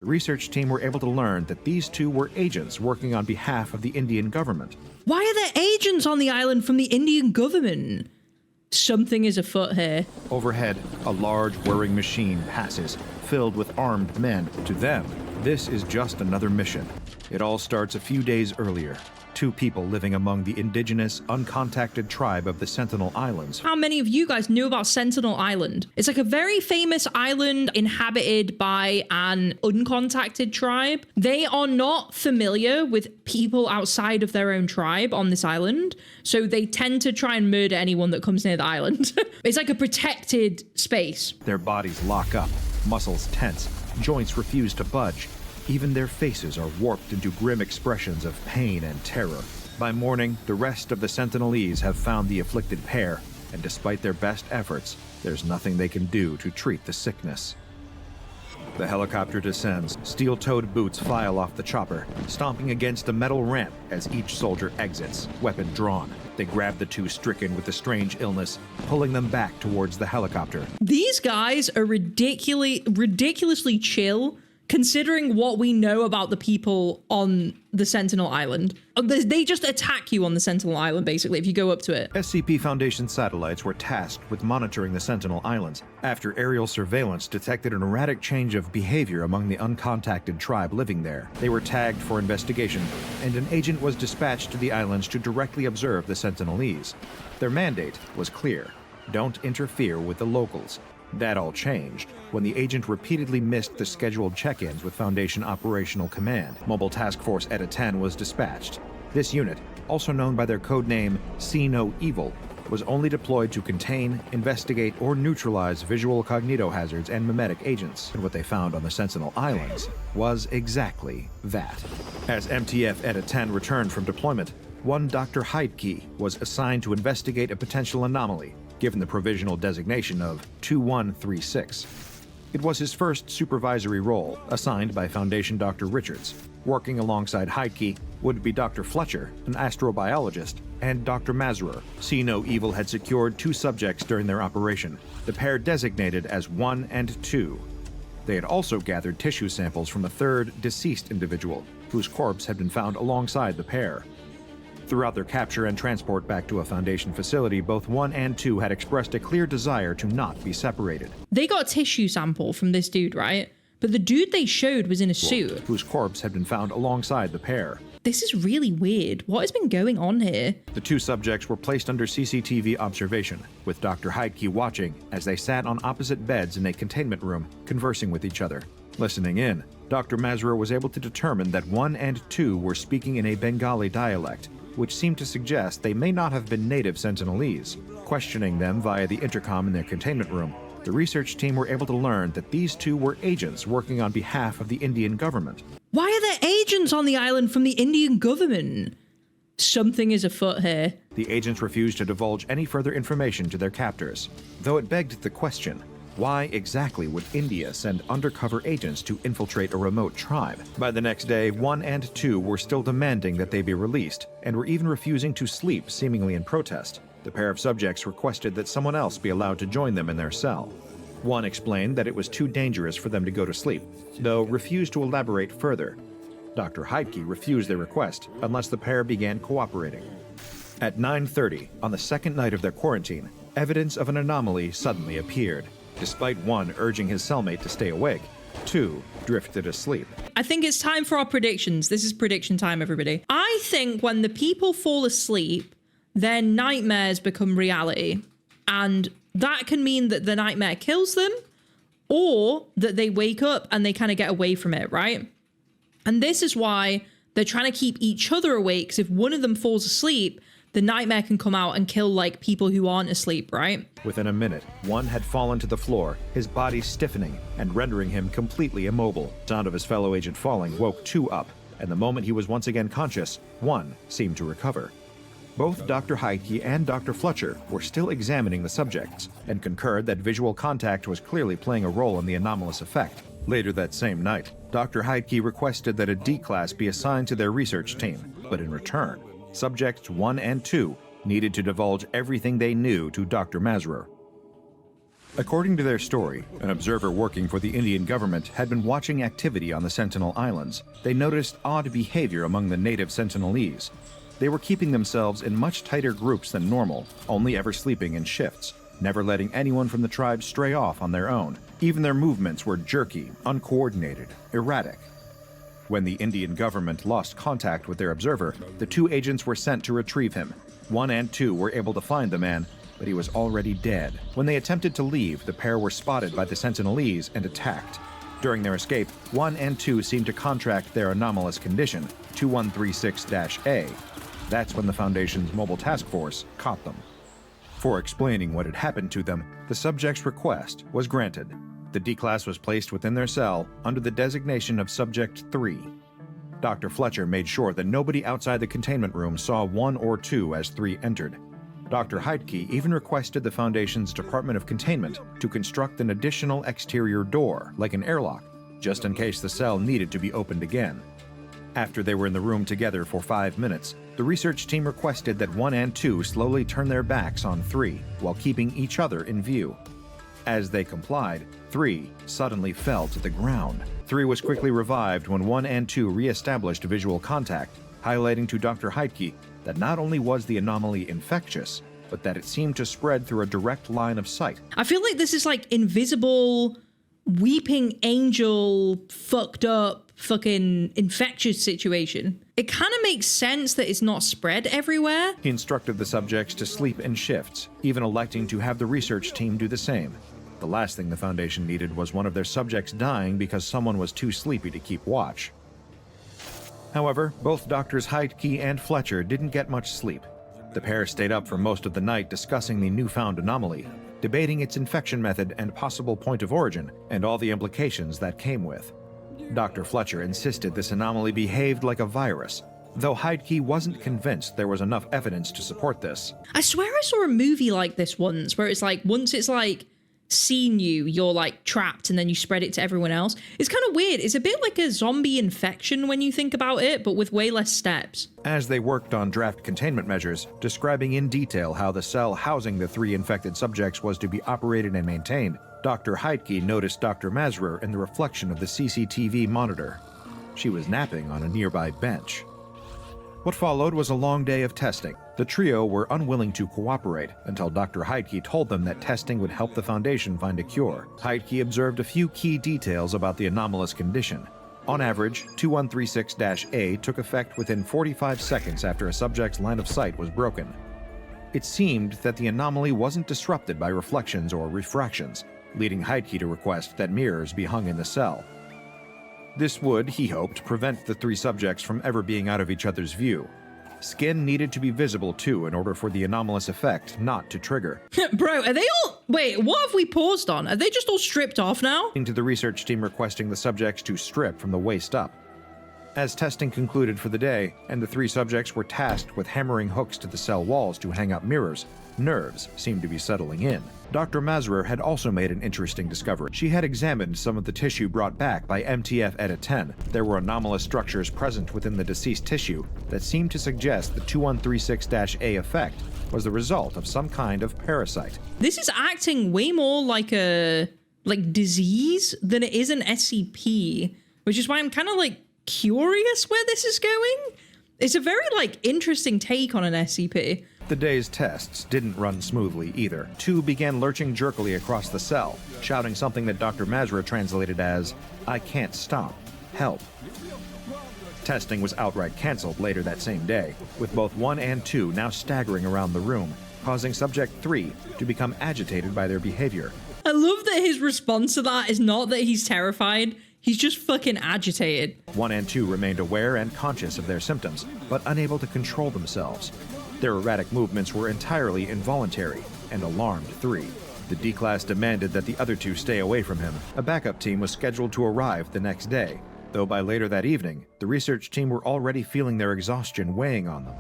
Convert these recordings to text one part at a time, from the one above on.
The research team were able to learn that these two were agents working on behalf of the Indian government. Why are there agents on the island from the Indian government? Something is afoot here. Overhead, a large whirring machine passes, filled with armed men. To them, this is just another mission. It all starts a few days earlier. Two people living among the indigenous, uncontacted tribe of the Sentinel Islands. How many of you guys knew about Sentinel Island? It's like a very famous island inhabited by an uncontacted tribe. They are not familiar with people outside of their own tribe on this island, so they tend to try and murder anyone that comes near the island. It's like a protected space. Their bodies lock up, muscles tense, joints refuse to budge. Even their faces are warped into grim expressions of pain and terror. By morning, the rest of the Sentinelese have found the afflicted pair, and despite their best efforts, there's nothing they can do to treat the sickness. The helicopter descends, steel-toed boots file off the chopper, stomping against a metal ramp as each soldier exits, weapon drawn. They grab the two stricken with the strange illness, pulling them back towards the helicopter. These guys are ridiculously chill, considering what we know about the people on the Sentinel Island. They just attack you on the Sentinel Island, basically, if you go up to it. SCP Foundation satellites were tasked with monitoring the Sentinel Islands after aerial surveillance detected an erratic change of behavior among the uncontacted tribe living there. They were tagged for investigation, and an agent was dispatched to the islands to directly observe the Sentinelese. Their mandate was clear: don't interfere with the locals. That all changed when the agent repeatedly missed the scheduled check-ins with Foundation Operational Command. Mobile Task Force ETA 10 was dispatched. This unit, also known by their codename See No Evil, was only deployed to contain, investigate, or neutralize visual cognitohazards and mimetic agents. And what they found on the Sentinel Islands was exactly that. As MTF ETA 10 returned from deployment, one Dr. Heidke was assigned to investigate a potential anomaly, given the provisional designation of 2136. It was his first supervisory role, assigned by Foundation Dr. Richards. Working alongside Heidke would be Dr. Fletcher, an astrobiologist, and Dr. Mazur. See No Evil had secured two subjects during their operation, the pair designated as 1 and 2. They had also gathered tissue samples from a third, deceased individual, whose corpse had been found alongside the pair. Throughout their capture and transport back to a Foundation facility, both 1 and 2 had expressed a clear desire to not be separated. They got a tissue sample from this dude, right? But the dude they showed was in a suit. Whose corpse had been found alongside the pair. This is really weird. What has been going on here? The two subjects were placed under CCTV observation, with Dr. Heidke watching as they sat on opposite beds in a containment room, conversing with each other. Listening in, Dr. Mazur was able to determine that 1 and 2 were speaking in a Bengali dialect, which seemed to suggest they may not have been native Sentinelese. Questioning them via the intercom in their containment room, the research team were able to learn that these two were agents working on behalf of the Indian government. Why are there agents on the island from the Indian government? Something is afoot here. The agents refused to divulge any further information to their captors, though it begged the question: why exactly would India send undercover agents to infiltrate a remote tribe? By the next day, 1 and 2 were still demanding that they be released, and were even refusing to sleep, seemingly in protest. The pair of subjects requested that someone else be allowed to join them in their cell. One explained that it was too dangerous for them to go to sleep, though refused to elaborate further. Dr. Heidke refused their request unless the pair began cooperating. At 9:30, on the second night of their quarantine, evidence of an anomaly suddenly appeared. Despite 1 urging his cellmate to stay awake, 2 drifted asleep. I think it's time for our predictions. This is prediction time, everybody. I think when the people fall asleep, their nightmares become reality. And that can mean that the nightmare kills them, or that they wake up and they kind of get away from it, right? And this is why they're trying to keep each other awake, because if one of them falls asleep, the nightmare can come out and kill, like, people who aren't asleep, right? Within a minute, 1 had fallen to the floor, his body stiffening and rendering him completely immobile. Sound of his fellow agent falling woke 2 up, and the moment he was once again conscious, 1 seemed to recover. Both Dr. Heidke and Dr. Fletcher were still examining the subjects, and concurred that visual contact was clearly playing a role in the anomalous effect. Later that same night, Dr. Heidke requested that a D-class be assigned to their research team, but in return, subjects 1 and 2 needed to divulge everything they knew to Dr. Mazur. According to their story, an observer working for the Indian government had been watching activity on the Sentinel Islands. They noticed odd behavior among the native Sentinelese. They were keeping themselves in much tighter groups than normal, only ever sleeping in shifts, never letting anyone from the tribe stray off on their own. Even their movements were jerky, uncoordinated, erratic. When the Indian government lost contact with their observer, the 2 agents were sent to retrieve him. 1 and 2 were able to find the man, but he was already dead. When they attempted to leave, the pair were spotted by the Sentinelese and attacked. During their escape, 1 and 2 seemed to contract their anomalous condition, 2136-A. That's when the Foundation's mobile task force caught them. For explaining what had happened to them, the subject's request was granted. The D-Class was placed within their cell under the designation of Subject 3. Dr. Fletcher made sure that nobody outside the containment room saw 1 or 2 as 3 entered. Dr. Heidke even requested the Foundation's Department of Containment to construct an additional exterior door, like an airlock, just in case the cell needed to be opened again. After they were in the room together for 5 minutes, the research team requested that 1 and 2 slowly turn their backs on 3, while keeping each other in view. As they complied, 3 suddenly fell to the ground. 3 was quickly revived when 1 and 2 re-established visual contact, highlighting to Dr. Heidke that not only was the anomaly infectious, but that it seemed to spread through a direct line of sight. I feel like this is like invisible, weeping angel, fucked up, fucking infectious situation. It kind of makes sense that it's not spread everywhere. He instructed the subjects to sleep in shifts, even electing to have the research team do the same. The last thing the Foundation needed was one of their subjects dying because someone was too sleepy to keep watch. However, both Doctors Heidke and Fletcher didn't get much sleep. The pair stayed up for most of the night discussing the newfound anomaly, debating its infection method and possible point of origin, and all the implications that came with. Dr. Fletcher insisted this anomaly behaved like a virus, though Heidke wasn't convinced there was enough evidence to support this. I swear I saw a movie like this once, where it's like, once it's like seen you, you're like trapped and then you spread it to everyone else. It's kind of weird. It's a bit like a zombie infection when you think about it, but with way less steps. As they worked on draft containment measures, describing in detail how the cell housing the 3 infected subjects was to be operated and maintained, Dr. Heidke noticed Dr. Mazrer in the reflection of the CCTV monitor. She was napping on a nearby bench. What followed was a long day of testing. The trio were unwilling to cooperate until Dr. Heidke told them that testing would help the Foundation find a cure. Heidke observed a few key details about the anomalous condition. On average, 2136-A took effect within 45 seconds after a subject's line of sight was broken. It seemed that the anomaly wasn't disrupted by reflections or refractions, leading Heidke to request that mirrors be hung in the cell. This would, he hoped, prevent the 3 subjects from ever being out of each other's view. Skin needed to be visible too in order for the anomalous effect not to trigger. Bro, are they all... Wait, what have we paused on? Are they just all stripped off now? To the research team requesting the subjects to strip from the waist up. As testing concluded for the day, and the 3 subjects were tasked with hammering hooks to the cell walls to hang up mirrors, nerves seemed to be settling in. Dr. Mazrer had also made an interesting discovery. She had examined some of the tissue brought back by MTF Edit 10. There were anomalous structures present within the deceased tissue that seemed to suggest the 2136-A effect was the result of some kind of parasite. This is acting way more like a disease than it is an SCP, which is why I'm kind of curious where this is going. It's a very interesting take on an SCP. The day's tests didn't run smoothly either. 2 began lurching jerkily across the cell, shouting something that Dr. Mazra translated as, "I can't stop. Help." Testing was outright canceled later that same day, with both 1 and 2 now staggering around the room, causing Subject 3 to become agitated by their behavior. I love that his response to that is not that he's terrified, he's just fucking agitated. 1 and 2 remained aware and conscious of their symptoms, but unable to control themselves. Their erratic movements were entirely involuntary and alarmed 3. The D-Class demanded that the other 2 stay away from him. A backup team was scheduled to arrive the next day, though by later that evening, the research team were already feeling their exhaustion weighing on them.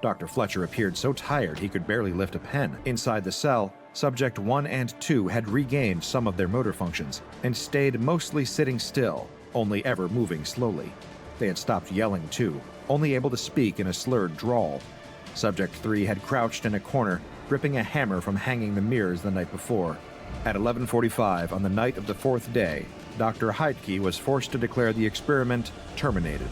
Dr. Fletcher appeared so tired he could barely lift a pen. Inside the cell, Subject 1 and 2 had regained some of their motor functions and stayed mostly sitting still, only ever moving slowly. They had stopped yelling too, only able to speak in a slurred drawl. Subject 3 had crouched in a corner, gripping a hammer from hanging the mirrors the night before. At 11:45 on the night of the 4th day, Dr. Heidke was forced to declare the experiment terminated.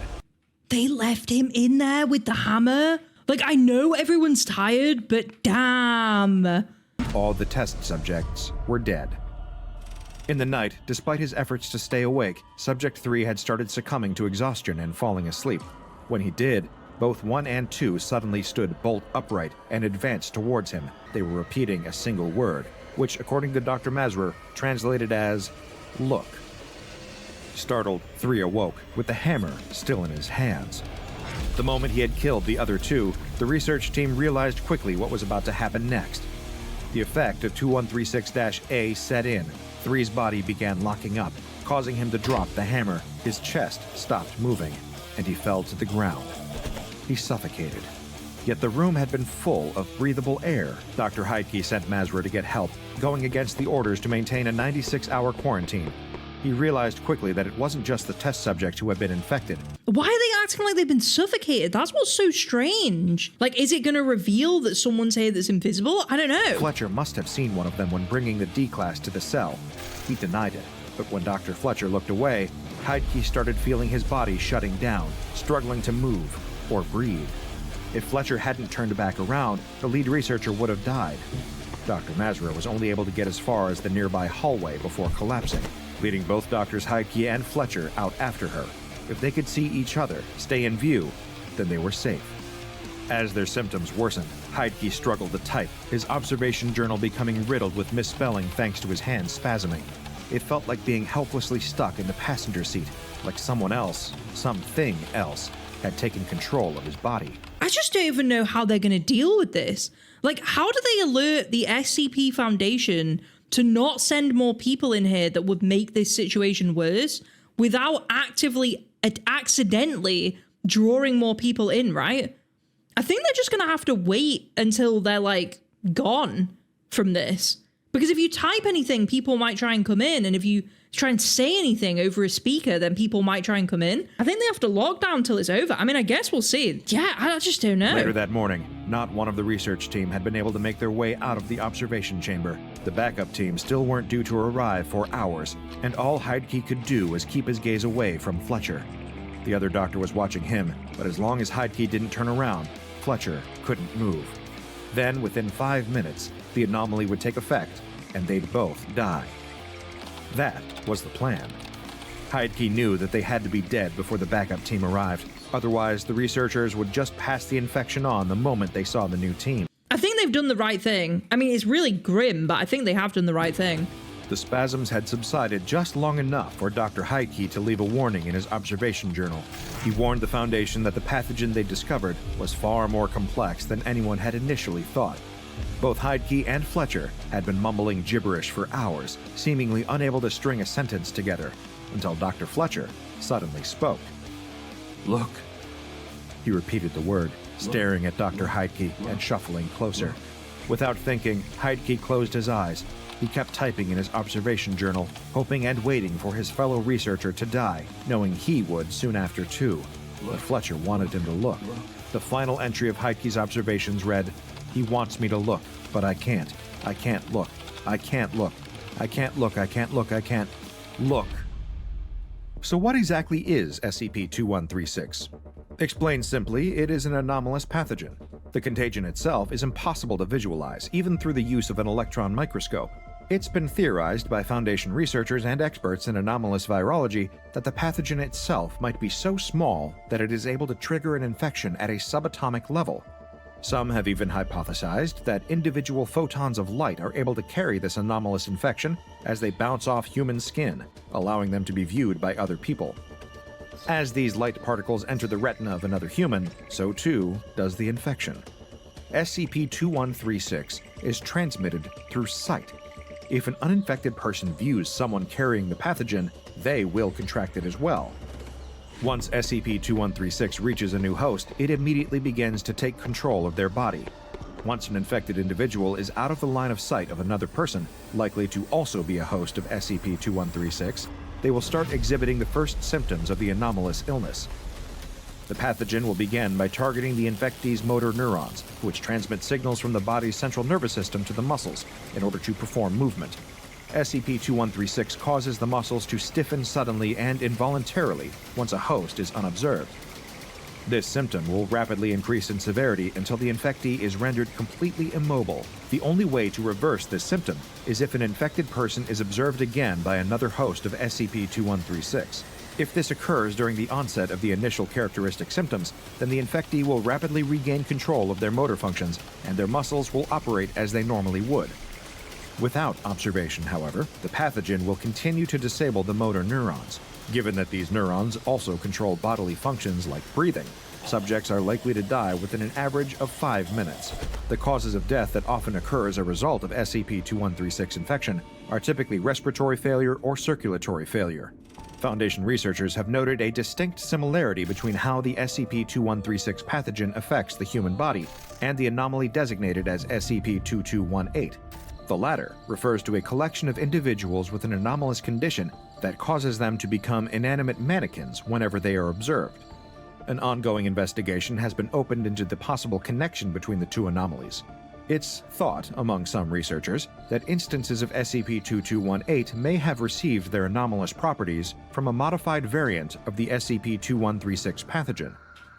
They left him in there with the hammer? Like, I know everyone's tired, but damn. All the test subjects were dead. In the night, despite his efforts to stay awake, Subject 3 had started succumbing to exhaustion and falling asleep. When he did, both 1 and 2 suddenly stood bolt upright and advanced towards him. They were repeating a single word, which, according to Dr. Mazur, translated as, "Look." Startled, 3 awoke, with the hammer still in his hands. The moment he had killed the other 2, the research team realized quickly what was about to happen next. The effect of 2136-A set in. 3's body began locking up, causing him to drop the hammer. His chest stopped moving, and he fell to the ground. He suffocated. Yet the room had been full of breathable air. Dr. Heidke sent Mazur to get help, going against the orders to maintain a 96-hour quarantine. He realized quickly that it wasn't just the test subjects who had been infected. Why are they acting like they've been suffocated? That's what's so strange. Like, is it going to reveal that someone's here that's invisible? I don't know. Fletcher must have seen one of them when bringing the D-Class to the cell. He denied it, but when Dr. Fletcher looked away, Heidke started feeling his body shutting down, struggling to move or breathe. If Fletcher hadn't turned back around, the lead researcher would have died. Dr. Mazur was only able to get as far as the nearby hallway before collapsing, leading both Doctors Heidke and Fletcher out after her. If they could see each other, stay in view, then they were safe. As their symptoms worsened, Heidke struggled to type, his observation journal becoming riddled with misspelling thanks to his hands spasming. It felt like being helplessly stuck in the passenger seat, like someone else, something else, had taken control of his body. I just don't even know how they're going to deal with this. Like, how do they alert the SCP Foundation to not send more people in here that would make this situation worse without accidentally drawing more people in, right? I think they're just going to have to wait until they're, like, gone from this. Because if you type anything, people might try and come in. And if you try and say anything over a speaker, then people might try and come in. I think they have to lock down till it's over. I mean, I guess we'll see. Yeah, I just don't know. Later that morning, not one of the research team had been able to make their way out of the observation chamber. The backup team still weren't due to arrive for hours, and all Heidke could do was keep his gaze away from Fletcher. The other doctor was watching him, but as long as Heidke didn't turn around, Fletcher couldn't move. Then, within 5 minutes, the anomaly would take effect, and they'd both die. That was the plan. Heidke knew that they had to be dead before the backup team arrived. Otherwise, the researchers would just pass the infection on the moment they saw the new team. I think they've done the right thing. I mean, it's really grim, but I think they have done the right thing. The spasms had subsided just long enough for Dr. Heidke to leave a warning in his observation journal. He warned the Foundation that the pathogen they discovered was far more complex than anyone had initially thought. Both Heidke and Fletcher had been mumbling gibberish for hours, seemingly unable to string a sentence together, until Dr. Fletcher suddenly spoke. "Look." He repeated the word, staring at Dr. Heidke and shuffling closer. Without thinking, Heidke closed his eyes. He kept typing in his observation journal, hoping and waiting for his fellow researcher to die, knowing he would soon after too. But Fletcher wanted him to look. The final entry of Heidke's observations read, "He wants me to look, but I can't. I can't look. I can't look. I can't look. I can't look. I can't look." So what exactly is SCP-2136? Explained simply, it is an anomalous pathogen. The contagion itself is impossible to visualize, even through the use of an electron microscope. It's been theorized by Foundation researchers and experts in anomalous virology that the pathogen itself might be so small that it is able to trigger an infection at a subatomic level. Some have even hypothesized that individual photons of light are able to carry this anomalous infection as they bounce off human skin, allowing them to be viewed by other people. As these light particles enter the retina of another human, so too does the infection. SCP-2136 is transmitted through sight. If an uninfected person views someone carrying the pathogen, they will contract it as well. Once SCP-2136 reaches a new host, it immediately begins to take control of their body. Once an infected individual is out of the line of sight of another person, likely to also be a host of SCP-2136, they will start exhibiting the first symptoms of the anomalous illness. The pathogen will begin by targeting the infectee's motor neurons, which transmit signals from the body's central nervous system to the muscles in order to perform movement. SCP-2136 causes the muscles to stiffen suddenly and involuntarily once a host is unobserved. This symptom will rapidly increase in severity until the infectee is rendered completely immobile. The only way to reverse this symptom is if an infected person is observed again by another host of SCP-2136. If this occurs during the onset of the initial characteristic symptoms, then the infectee will rapidly regain control of their motor functions and their muscles will operate as they normally would. Without observation, however, the pathogen will continue to disable the motor neurons. Given that these neurons also control bodily functions like breathing, subjects are likely to die within an average of 5 minutes. The causes of death that often occur as a result of SCP-2136 infection are typically respiratory failure or circulatory failure. Foundation researchers have noted a distinct similarity between how the SCP-2136 pathogen affects the human body and the anomaly designated as SCP-2218. The latter refers to a collection of individuals with an anomalous condition that causes them to become inanimate mannequins whenever they are observed. An ongoing investigation has been opened into the possible connection between the two anomalies. It's thought, among some researchers, that instances of SCP-2218 may have received their anomalous properties from a modified variant of the SCP-2136 pathogen.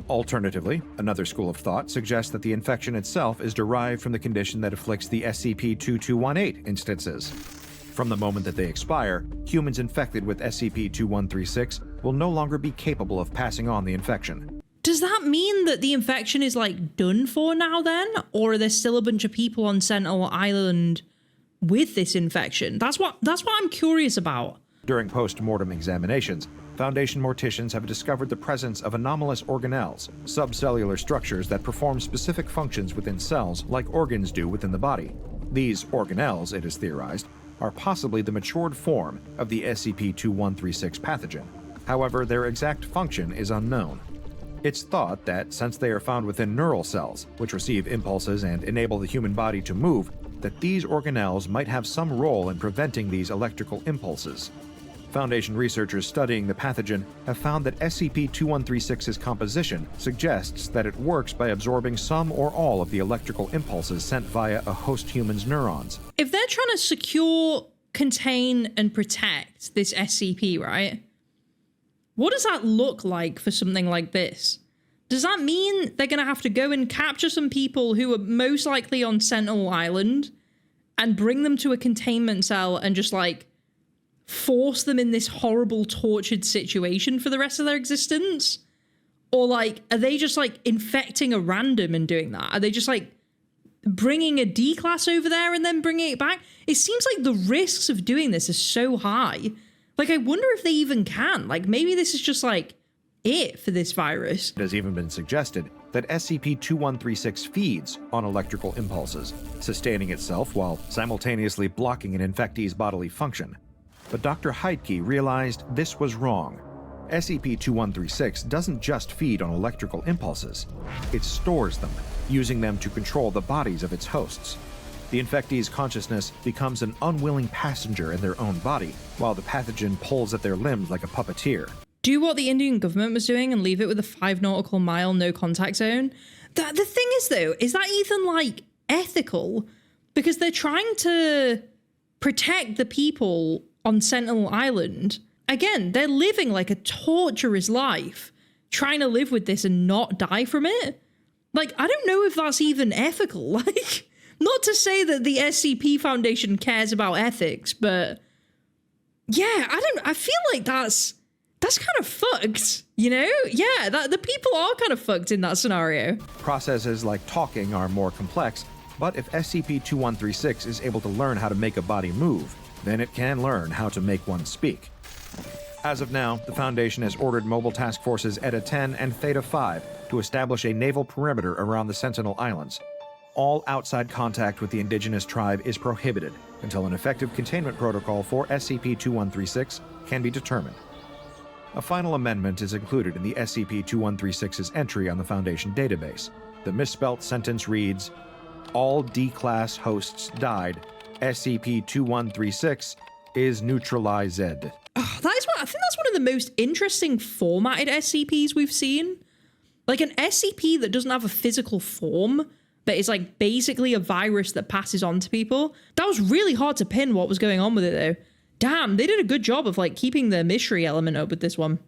Alternatively, another school of thought suggests that the infection itself is derived from the condition that afflicts the SCP-2218 instances. From the moment that they expire, humans infected with SCP-2136 will no longer be capable of passing on the infection. Does that mean that the infection is like done for now then? Or are there still a bunch of people on Sentinel Island with this infection? That's what I'm curious about. During post-mortem examinations, Foundation morticians have discovered the presence of anomalous organelles, subcellular structures that perform specific functions within cells like organs do within the body. These organelles, it is theorized, are possibly the matured form of the SCP-2136 pathogen. However, their exact function is unknown. It's thought that since they are found within neural cells, which receive impulses and enable the human body to move, that these organelles might have some role in preventing these electrical impulses. Foundation researchers studying the pathogen have found that SCP-2136's composition suggests that it works by absorbing some or all of the electrical impulses sent via a host human's neurons. If they're trying to secure, contain, and protect this SCP, right? What does that look like for something like this? Does that mean they're going to have to go and capture some people who are most likely on Sentinel Island and bring them to a containment cell and just like force them in this horrible tortured situation for the rest of their existence? Or like, are they just like infecting a random and doing that? Are they just like bringing a D-class over there and then bringing it back? It seems like the risks of doing this are so high. Like, I wonder if they even can. Like, maybe this is just like it for this virus. It has even been suggested that SCP-2136 feeds on electrical impulses, sustaining itself while simultaneously blocking an infectee's bodily function. But Dr. Heidke realized this was wrong. SCP-2136 doesn't just feed on electrical impulses. It stores them, using them to control the bodies of its hosts. The infectee's consciousness becomes an unwilling passenger in their own body, while the pathogen pulls at their limbs like a puppeteer. Do what the Indian government was doing and leave it with a 5 nautical mile no contact zone. The thing is, though, is that even like ethical? Because they're trying to protect the people on Sentinel Island. Again, they're living like a torturous life, trying to live with this and not die from it. Like, I don't know if that's even ethical. Like, not to say that the SCP Foundation cares about ethics, but yeah, I feel like that's kind of fucked, you know? Yeah, the people are kind of fucked in that scenario. Processes like talking are more complex, but if SCP-2136 is able to learn how to make a body move, then it can learn how to make one speak. As of now, the Foundation has ordered Mobile Task Forces Eta 10 and Theta 5 to establish a naval perimeter around the Sentinel Islands. All outside contact with the indigenous tribe is prohibited until an effective containment protocol for SCP-2136 can be determined. A final amendment is included in the SCP-2136's entry on the Foundation database. The misspelt sentence reads, "All D-Class hosts died. SCP-2136 is neutralized." Oh, I think that's one of the most interesting formatted SCPs we've seen. Like an SCP that doesn't have a physical form, but it's like basically a virus that passes on to people. That was really hard to pin what was going on with it though. Damn, they did a good job of like keeping the mystery element up with this one.